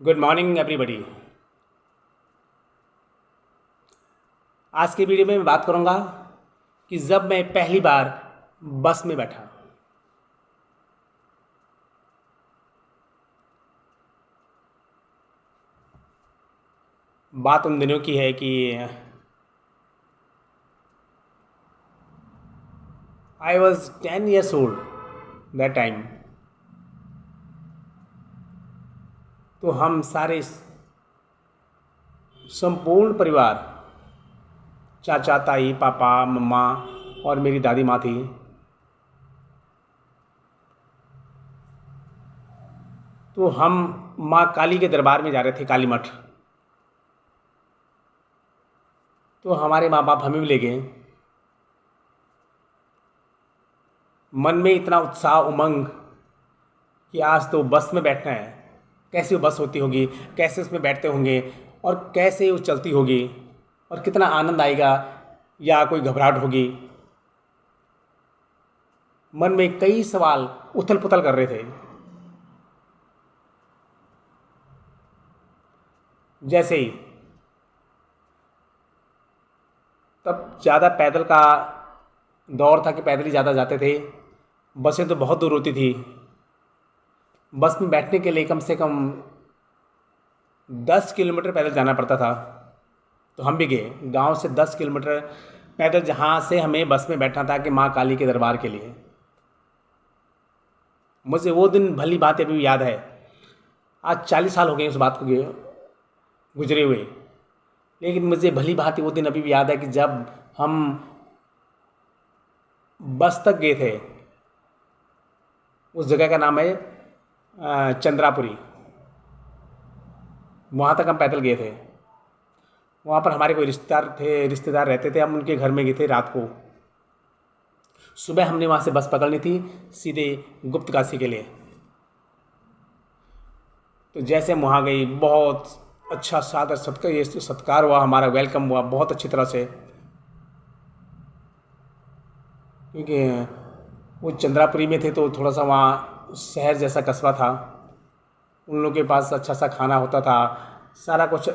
Good morning everybody. आज की video में मैं बात करूंगा कि जब मैं पहली बार बस में बैठा। बात उन दिनों की है कि I was 10 years old that time. तो हम सारे संपूर्ण परिवार, चाचा ताई पापा मम्मा और मेरी दादी माँ थी, तो हम माँ काली के दरबार में जा रहे थे, काली मठ। तो हमारे माँ बाप हमें भी ले गए। मन में इतना उत्साह उमंग कि आज तो बस में बैठना है। कैसी वो बस होती होगी, कैसे उसमें बैठते होंगे और कैसे वो चलती होगी और कितना आनंद आएगा या कोई घबराहट होगी। मन में कई सवाल उथल पुथल कर रहे थे। जैसे ही तब ज़्यादा पैदल का दौर था कि पैदल ही ज़्यादा जाते थे। बसें तो बहुत दूर होती थी। बस में बैठने के लिए कम से कम 10 किलोमीटर पैदल जाना पड़ता था। तो हम भी गए गांव से 10 किलोमीटर पैदल, जहाँ से हमें बस में बैठना था कि माँ काली के दरबार के लिए। मुझे वो दिन भली बात अभी भी याद है। आज 40 साल हो गए उस बात को गुजरे हुए, लेकिन मुझे भली भांति वो दिन अभी भी याद है कि जब हम बस तक गए थे। उस जगह का नाम है चंद्रापुरी। वहाँ तक हम पैदल गए थे। वहाँ पर हमारे कोई रिश्तेदार रहते थे। हम उनके घर में गए थे रात को। सुबह हमने वहाँ से बस पकड़नी थी सीधे गुप्त काशी के लिए। तो जैसे हम वहाँ गई, बहुत अच्छा सादर सत्कार हुआ, हमारा वेलकम हुआ बहुत अच्छी तरह से। क्योंकि वो चंद्रापुरी में थे तो थोड़ा सा वहाँ शहर जैसा कस्बा था। उन लोगों के पास अच्छा सा खाना होता था, सारा कुछ।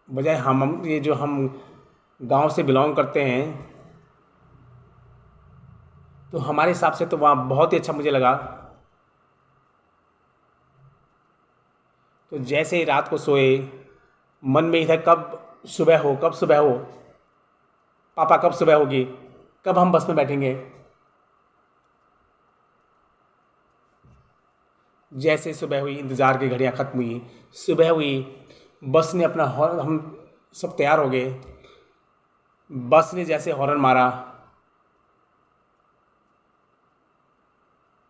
बजाय हम ये जो हम गांव से बिलोंग करते हैं, तो हमारे हिसाब से तो वहाँ बहुत ही अच्छा मुझे लगा। तो जैसे ही रात को सोए, मन में ही था कब सुबह हो, कब सुबह हो, पापा कब सुबह होगी, कब हम बस में बैठेंगे। जैसे सुबह हुई, इंतज़ार की घड़ियाँ ख़त्म हुई, सुबह हुई, बस ने अपना हॉर्न, हम सब तैयार हो गए। बस ने जैसे हॉर्न मारा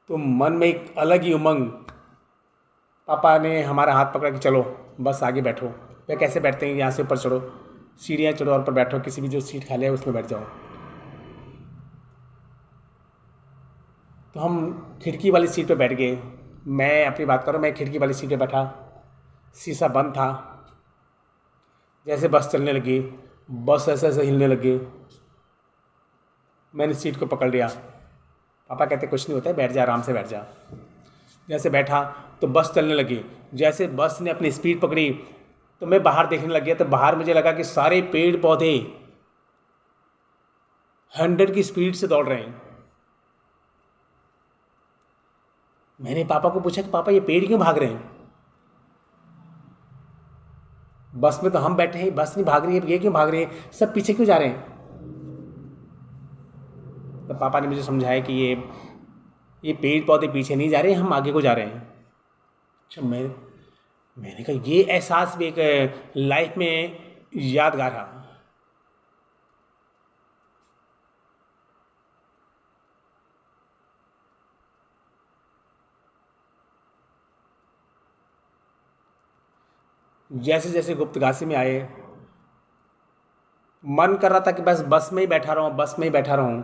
तो मन में एक अलग ही उमंग। पापा ने हमारा हाथ पकड़ा कि चलो बस आगे बैठो। वे कैसे बैठते हैं, यहाँ से ऊपर चढ़ो, सीढ़ियाँ चढ़ो और ऊपर बैठो, किसी भी जो सीट खाली है उसमें बैठ जाओ। तो हम खिड़की वाली सीट पे बैठ गए। मैं अपनी बात करूँ, मैं खिड़की वाली सीट पे बैठा। शीशा बंद था। जैसे बस चलने लगी, बस ऐसे ऐसे हिलने लगी, मैंने सीट को पकड़ लिया। पापा कहते कुछ नहीं होता है, बैठ जा, आराम से बैठ जा। जैसे बैठा तो बस चलने लगी। जैसे बस ने अपनी स्पीड पकड़ी तो मैं बाहर देखने लग गया। तो बाहर मुझे लगा कि सारे पेड़ पौधे 100 की स्पीड से दौड़ रहे हैं। मैंने पापा को पूछा कि पापा ये पेड़ क्यों भाग रहे हैं? बस में तो हम बैठे हैं, बस नहीं भाग रही है, ये क्यों भाग रही है, सब पीछे क्यों जा रहे हैं? तो पापा ने मुझे समझाया कि ये पेड़ पौधे पीछे नहीं जा रहे हैं, हम आगे को जा रहे हैं। अच्छा, मैंने कहा ये एहसास भी एक लाइफ में यादगार रहा। जैसे जैसे गुप्तकाशी में आए, मन कर रहा था कि बस बस में ही बैठा रहूँ, बस में ही बैठा रहूँ।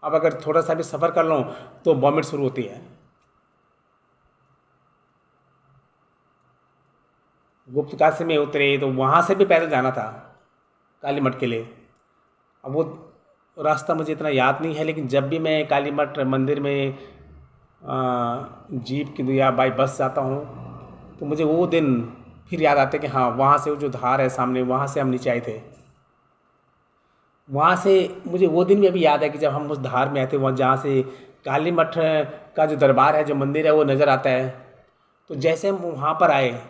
अब अगर थोड़ा सा भी सफ़र कर लूँ तो वॉमिट शुरू होती है। गुप्तकाशी में उतरे तो वहाँ से भी पैदल जाना था काली मठ के लिए। अब वो रास्ता मुझे इतना याद नहीं है, लेकिन जब भी मैं काली मठ मंदिर में जीप की या बाई बस जाता हूँ तो मुझे वो दिन फिर याद आते कि हाँ, वहाँ से वो जो धार है सामने, वहाँ से हम नीचे आए थे। वहाँ से मुझे वो दिन भी अभी याद है कि जब हम उस धार में आए थे, वहाँ जहाँ से काली मठ का जो दरबार है, जो मंदिर है, वो नज़र आता है। तो जैसे हम वहाँ पर आए,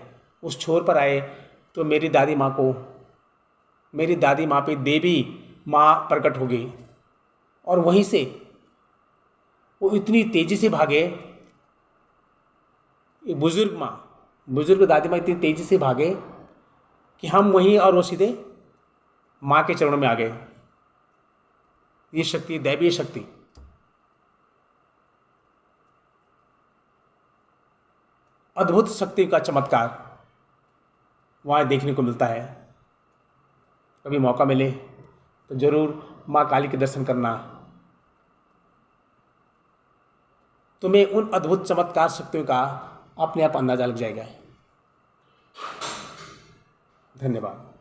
उस छोर पर आए, तो मेरी दादी माँ पे देवी माँ प्रकट हो गई। और वहीं से वो इतनी तेज़ी से भागे, एक बुज़ुर्ग दादी माँ इतनी तेज़ी से भागे कि हम वहीं, और वो सीधे माँ के चरणों में आ गए। ये शक्ति, दैवीय शक्ति, अद्भुत शक्ति का चमत्कार वहाँ देखने को मिलता है। कभी मौका मिले तो ज़रूर माँ काली के दर्शन करना। तुम्हें उन अद्भुत चमत्कार शक्तियों का अपने आप अंदाजा लग जाएगा। धन्यवाद।